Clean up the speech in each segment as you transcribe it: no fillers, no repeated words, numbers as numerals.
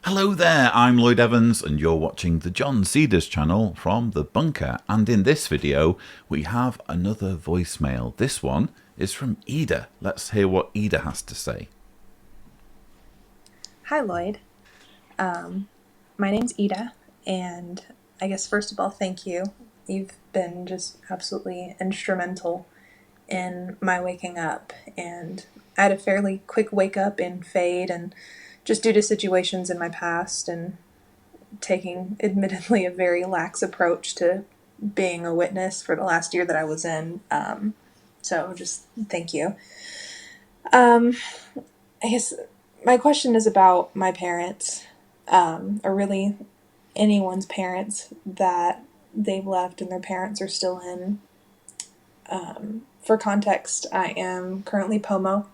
Hello there, I'm Lloyd Evans and you're watching the John Cedars channel from The Bunker, and in this video we have another voicemail. This one is from Ida. Let's hear what Ida has to say. Hi Lloyd, my name's Ida, and I guess first of all, thank you. You've been just absolutely instrumental in my waking up, and I had a fairly quick wake up and fade, and just due to situations in my past and taking admittedly a very lax approach to being a witness for the last year that I was in. So just thank you. I guess my question is about my parents, or really anyone's parents that they've left and their parents are still in. For context, I am currently POMO.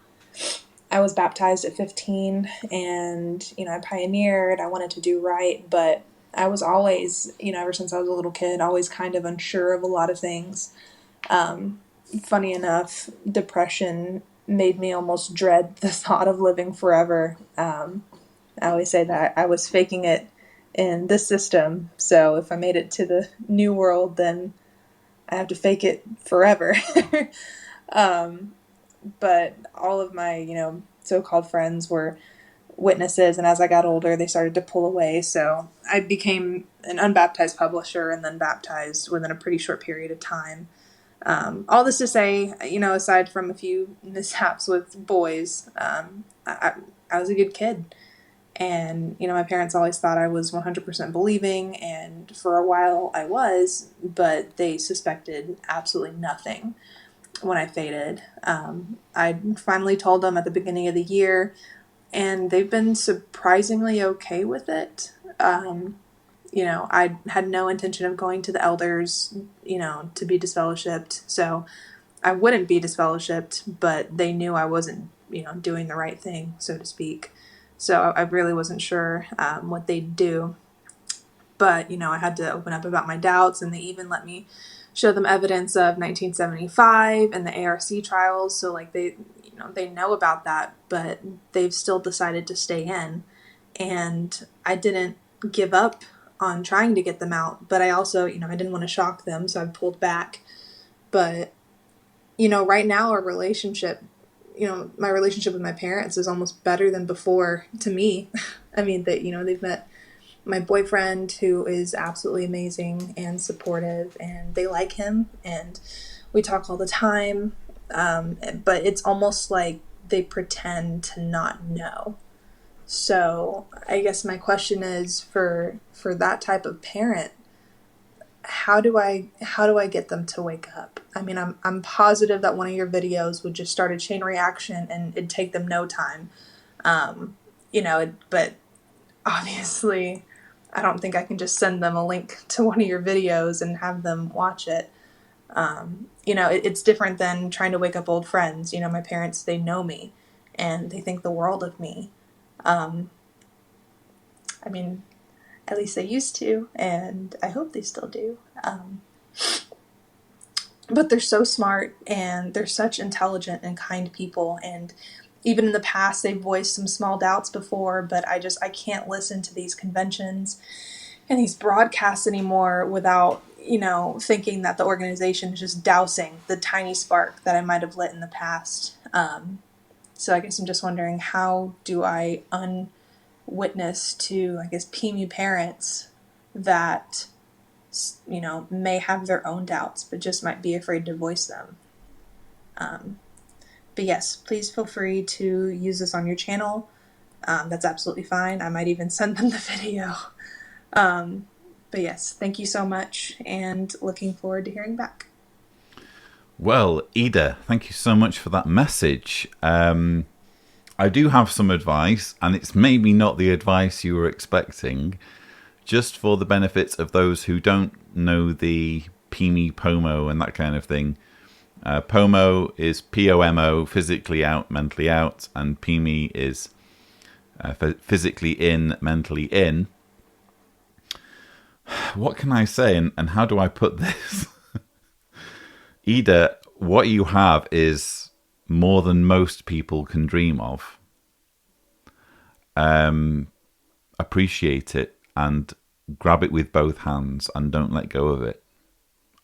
I was baptized at 15 and, I pioneered, I wanted to do right, but I was always, ever since I was a little kid, always kind of unsure of a lot of things. Funny enough, depression made me almost dread the thought of living forever. I always say that I was faking it in this system, so if I made it to the new world, then I have to fake it forever. But all of my, so-called friends were witnesses, and as I got older, they started to pull away, so I became an unbaptized publisher and then baptized within a pretty short period of time. All this to say, aside from a few mishaps with boys, I was a good kid. And, my parents always thought I was 100% believing, and for a while I was, but they suspected absolutely nothing when I faded. I finally told them at the beginning of the year, and they've been surprisingly okay with it. I had no intention of going to the elders, to be disfellowshipped, so I wouldn't be disfellowshipped, but they knew I wasn't, doing the right thing, so to speak. So I really wasn't sure what they'd do. But, I had to open up about my doubts, and they even let me show them evidence of 1975 and the ARC trials. So, they know about that, but they've still decided to stay in. And I didn't give up on trying to get them out, but I also, I didn't want to shock them, so I pulled back. But, right now our relationship, my relationship with my parents is almost better than before to me. I mean, they've met my boyfriend, who is absolutely amazing and supportive, and they like him, and we talk all the time. But it's almost like they pretend to not know. So I guess my question is for that type of parent, how do I get them to wake up? I mean, I'm positive that one of your videos would just start a chain reaction and it'd take them no time. But obviously I don't think I can just send them a link to one of your videos and have them watch it. It's different than trying to wake up old friends. My parents, they know me and they think the world of me. I mean, at least they used to, and I hope they still do. But they're so smart, and they're such intelligent and kind people, and even in the past they've voiced some small doubts before, but I can't listen to these conventions and these broadcasts anymore without, thinking that the organization is just dousing the tiny spark that I might have lit in the past. So I guess I'm just wondering, how do I unwitness to, I guess, PMU parents that, may have their own doubts, but just might be afraid to voice them. But yes, please feel free to use this on your channel. That's absolutely fine. I might even send them the video. But yes, thank you so much, and looking forward to hearing back. Well, Ida, thank you so much for that message. I do have some advice, and it's maybe not the advice you were expecting. Just for the benefits of those who don't know the PME, POMO, and that kind of thing. POMO is POMO, physically out, mentally out, and PME is physically in, mentally in. What can I say, and how do I put this? Ida, what you have is more than most people can dream of. appreciate it and grab it with both hands and don't let go of it.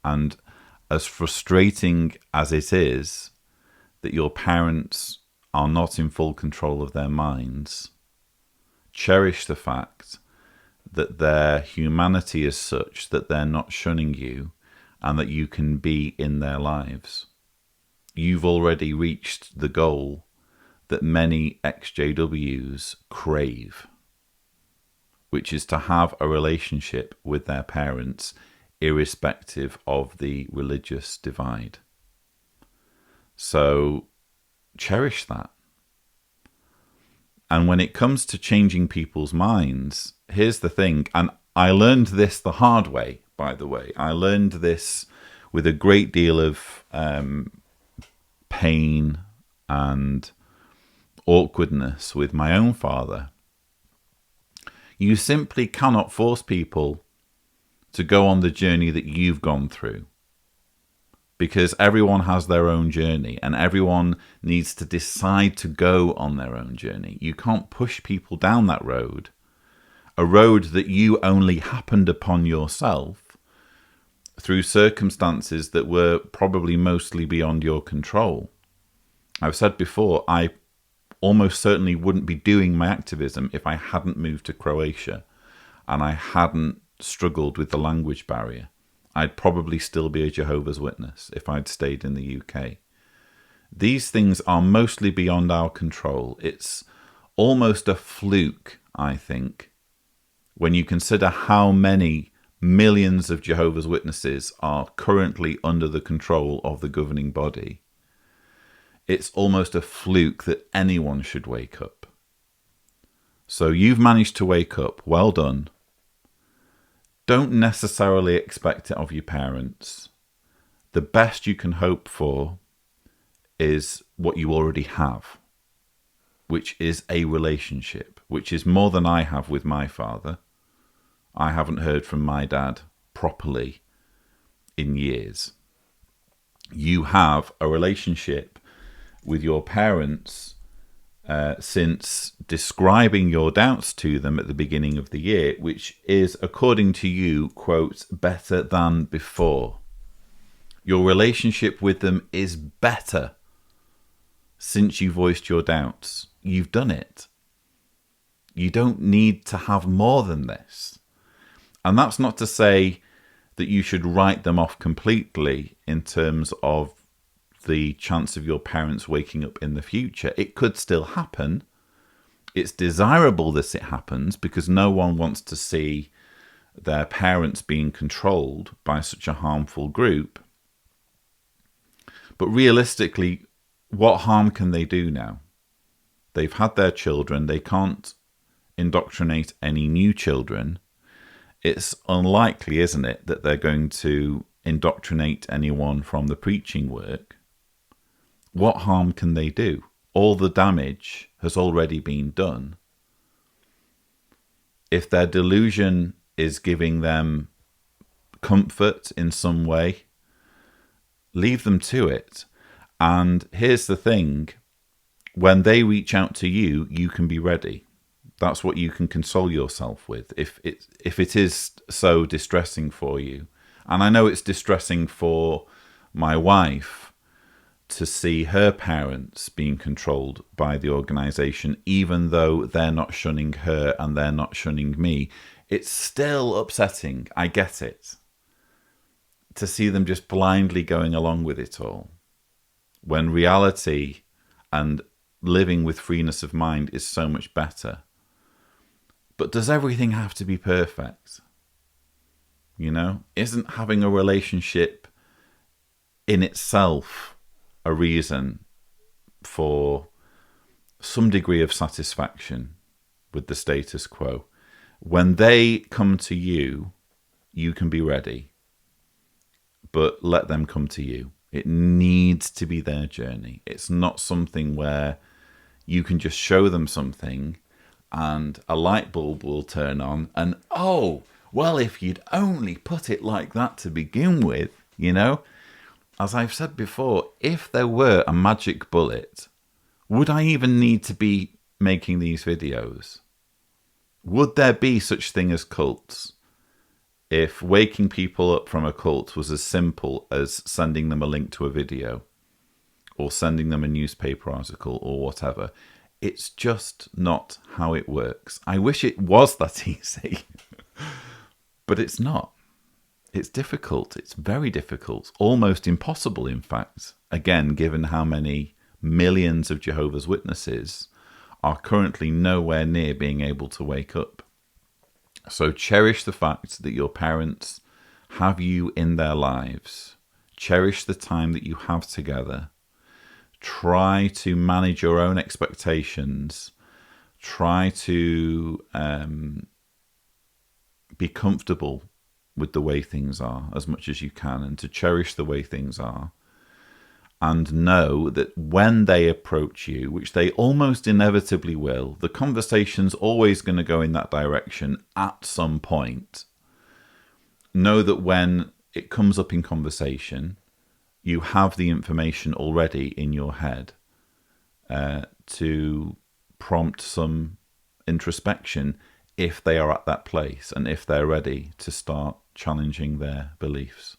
And as frustrating as it is that your parents are not in full control of their minds, cherish the fact that their humanity is such that they're not shunning you and that you can be in their lives. You've already reached the goal that many ex-JWs crave, which is to have a relationship with their parents irrespective of the religious divide. So cherish that. And when it comes to changing people's minds, here's the thing, and I learned this the hard way, by the way. I learned this with a great deal of pain and awkwardness with my own father. You simply cannot force people to go on the journey that you've gone through, because everyone has their own journey and everyone needs to decide to go on their own journey. You can't push people down that road, a road that you only happened upon yourself through circumstances that were probably mostly beyond your control. I've said before, I almost certainly wouldn't be doing my activism if I hadn't moved to Croatia and I hadn't struggled with the language barrier. I'd probably still be a Jehovah's Witness if I'd stayed in the UK. These things are mostly beyond our control. It's almost a fluke, I think, when you consider how many millions of Jehovah's Witnesses are currently under the control of the governing body. It's almost a fluke that anyone should wake up. So you've managed to wake up. Well done. Don't necessarily expect it of your parents. The best you can hope for is what you already have, which is a relationship, which is more than I have with my father. I haven't heard from my dad properly in years. You have a relationship with your parents since describing your doubts to them at the beginning of the year, which is, according to you, quote, better than before. Your relationship with them is better since you voiced your doubts. You've done it. You don't need to have more than this. And that's not to say that you should write them off completely in terms of the chance of your parents waking up in the future. It could still happen. It's desirable that it happens because no one wants to see their parents being controlled by such a harmful group. But realistically, what harm can they do now? They've had their children. They can't indoctrinate any new children. It's unlikely, isn't it, that they're going to indoctrinate anyone from the preaching work. What harm can they do? All the damage has already been done. If their delusion is giving them comfort in some way, leave them to it. And here's the thing, when they reach out to you, you can be ready. That's what you can console yourself with if it is so distressing for you. And I know it's distressing for my wife to see her parents being controlled by the organisation, even though they're not shunning her and they're not shunning me. It's still upsetting, I get it, to see them just blindly going along with it all, when reality and living with freeness of mind is so much better. But does everything have to be perfect? You know, isn't having a relationship in itself a reason for some degree of satisfaction with the status quo? When they come to you, you can be ready, but let them come to you. It needs to be their journey. It's not something where you can just show them something and a light bulb will turn on and, oh, well, if you'd only put it like that to begin with, you know? As I've said before, if there were a magic bullet, would I even need to be making these videos? Would there be such thing as cults if waking people up from a cult was as simple as sending them a link to a video or sending them a newspaper article or whatever? It's just not how it works. I wish it was that easy, but it's not. It's difficult. It's very difficult, almost impossible, in fact. Again, given how many millions of Jehovah's Witnesses are currently nowhere near being able to wake up. So cherish the fact that your parents have you in their lives. Cherish the time that you have together. Try to manage your own expectations. Try to be comfortable with the way things are as much as you can, and to cherish the way things are. And know that when they approach you, which they almost inevitably will, the conversation's always going to go in that direction at some point. Know that when it comes up in conversation, you have the information already in your head to prompt some introspection if they are at that place and if they're ready to start challenging their beliefs.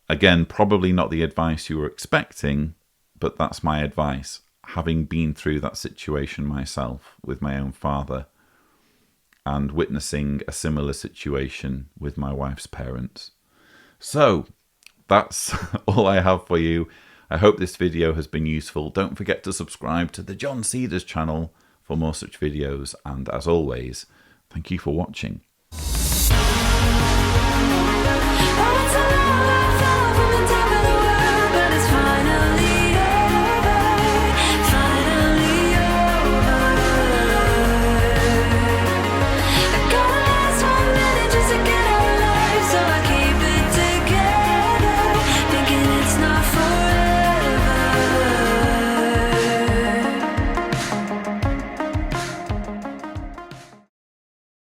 Again, probably not the advice you were expecting, but that's my advice, having been through that situation myself with my own father and witnessing a similar situation with my wife's parents. So that's all I have for you. I hope this video has been useful. Don't forget to subscribe to the John Cedars channel for more such videos. And as always, thank you for watching.